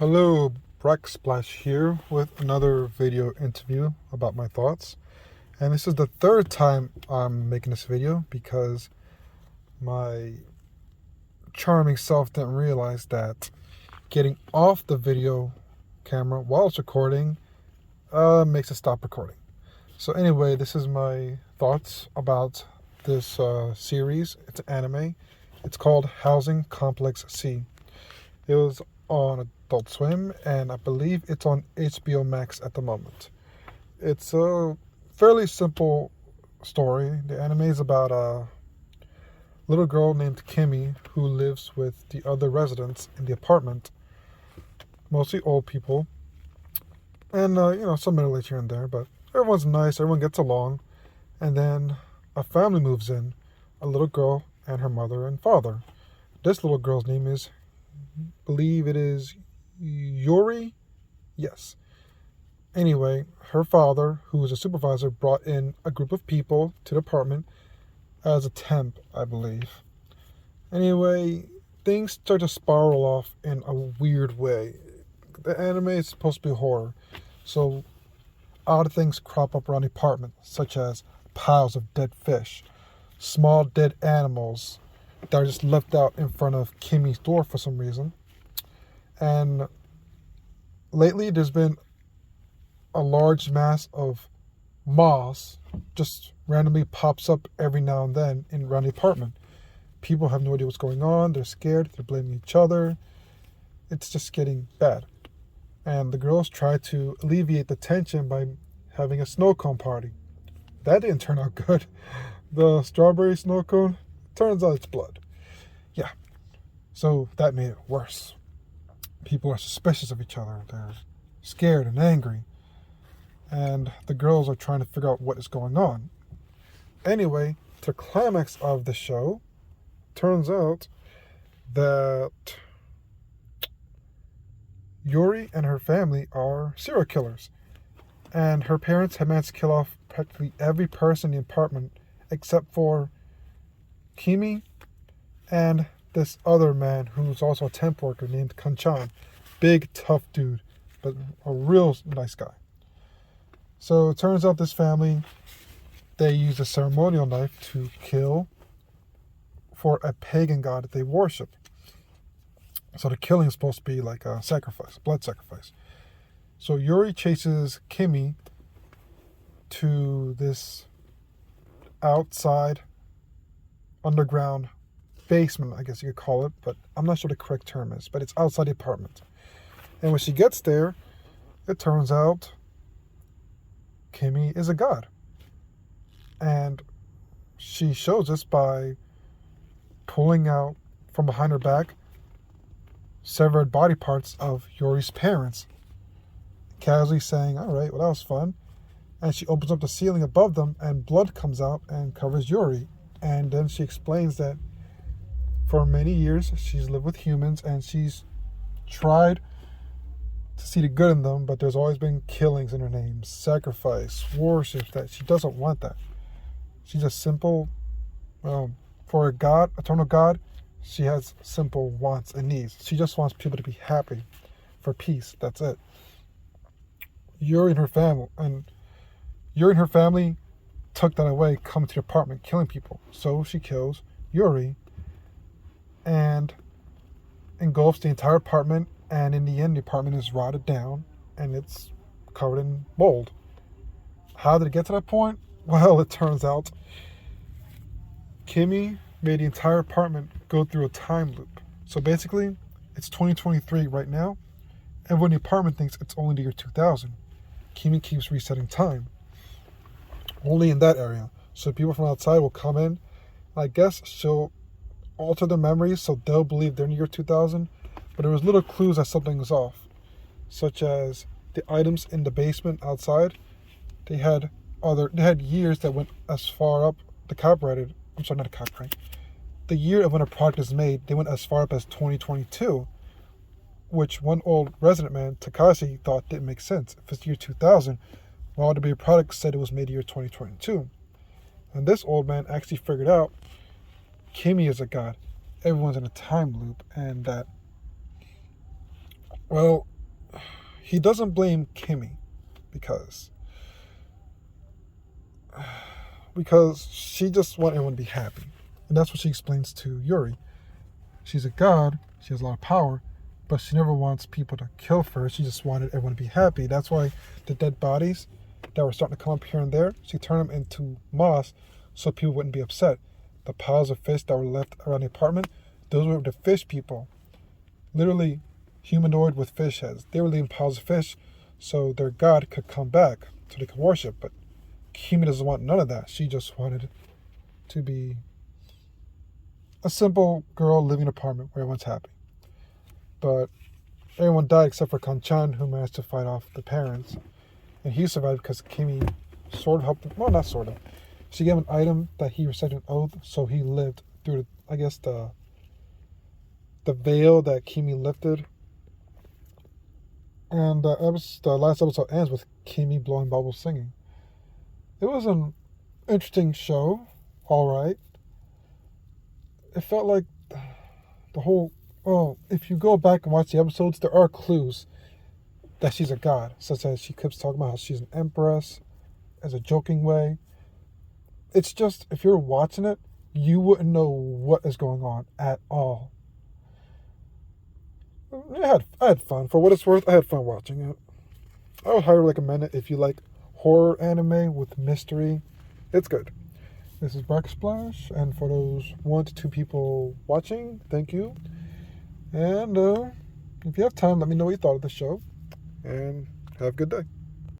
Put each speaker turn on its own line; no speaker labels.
Hello, Splash here with another video interview about my thoughts. And this is the third time I'm making this video because my charming self didn't realize that getting off the video camera while it's recording makes it stop recording. So anyway, this is my thoughts about this series. It's an anime. It's called Housing Complex C. It was on Adult Swim, and I believe it's on HBO Max at the moment. It's a fairly simple story. The anime is about a little girl named Kimmy who lives with the other residents in the apartment, mostly old people, and some middle-aged here and there, but everyone's nice, everyone gets along. And then a family moves in, a little girl and her mother and father. This little girl's name is, believe it is Yuri. Yes. Anyway, her father, who was a supervisor, brought in a group of people to the apartment as a temp, I believe. Anyway, things start to spiral off in a weird way. The anime is supposed to be horror, so odd things crop up around the apartment, such as piles of dead fish, small dead animals that are just left out in front of Kimmy's door for some reason. And lately there's been a large mass of moss just randomly pops up every now and then around the apartment. People have no idea what's going on. They're scared. They're blaming each other. It's just getting bad. And the girls try to alleviate the tension by having a snow cone party. That didn't turn out good. The strawberry snow cone, turns out it's blood. Yeah. So that made it worse. People are suspicious of each other. They're scared and angry. And the girls are trying to figure out what is going on. Anyway, the climax of the show turns out that Yuri and her family are serial killers. And her parents have managed to kill off practically every person in the apartment except for Kimi and this other man who's also a temp worker named Kanchan. Big, tough dude, but a real nice guy. So it turns out this family, they use a ceremonial knife to kill for a pagan god that they worship. So the killing is supposed to be like a sacrifice, blood sacrifice. So Yuri chases Kimmy to this outside underground basement, I guess you could call it, but I'm not sure the correct term is, but it's outside the apartment. And when she gets there, it turns out Kimmy is a god. And she shows us by pulling out from behind her back severed body parts of Yuri's parents, casually saying, all right, well, that was fun. And she opens up the ceiling above them and blood comes out and covers Yuri. And then she explains that for many years she's lived with humans and she's tried to see the good in them, but there's always been killings in her name, sacrifice, worship, that she doesn't want that. She's a simple, for a god, eternal god, she has simple wants and needs. She just wants people to be happy, for peace, that's it. Yuri and her family took that away, coming to the apartment, killing people. So she kills Yuri and engulfs the entire apartment, and in the end the apartment is rotted down and it's covered in mold. How did it get to that point? Well, it turns out Kimmy made the entire apartment go through a time loop. So basically, it's 2023 right now. Everyone in the apartment thinks it's only the year 2000. Kimmy keeps resetting time. Only in that area. So people from outside will come in. I guess she'll alter their memories so they'll believe they're in the year 2000. But there was little clues that something was off. Such as the items in the basement outside. They had years that went as far up the copyrighted. I'm sorry, not the copyright. The year of when a product is made, they went as far up as 2022. Which one old resident man, Takashi, thought didn't make sense. If it's year 2000, why would there be a product said it was made year 2022? And this old man actually figured out Kimmy is a god. Everyone's in a time loop, and that, well, he doesn't blame Kimmy because she just wants everyone to be happy. And that's what she explains to Yuri. She's a god, she has a lot of power, but she never wants people to kill for her. She just wanted everyone to be happy. That's why the dead bodies that were starting to come up here and there, she turned them into moss so people wouldn't be upset. The piles of fish that were left around the apartment, those were the fish people. Literally humanoid with fish heads. They were leaving piles of fish so their god could come back so they could worship. But Kimi doesn't want none of that. She just wanted to be a simple girl living in an apartment where everyone's happy. But everyone died except for Kanchan, who managed to fight off the parents. And he survived because Kimi sort of helped him. Well, not sort of. She gave him an item that he recited an oath, so he lived through, I guess, the veil that Kimi lifted. And the last episode ends with Kimi blowing bubbles singing. It was an interesting show, alright. It felt like the whole... Oh, if you go back and watch the episodes, there are clues that she's a god, such as she keeps talking about how she's an empress, as a joking way. It's just, if you're watching it, you wouldn't know what is going on at all. I had fun. For what it's worth, I had fun watching it. I would highly recommend it if you like horror anime with mystery. It's good. This is Backsplash, and for those 1 to 2 people watching, thank you. And if you have time, let me know what you thought of the show, and have a good day.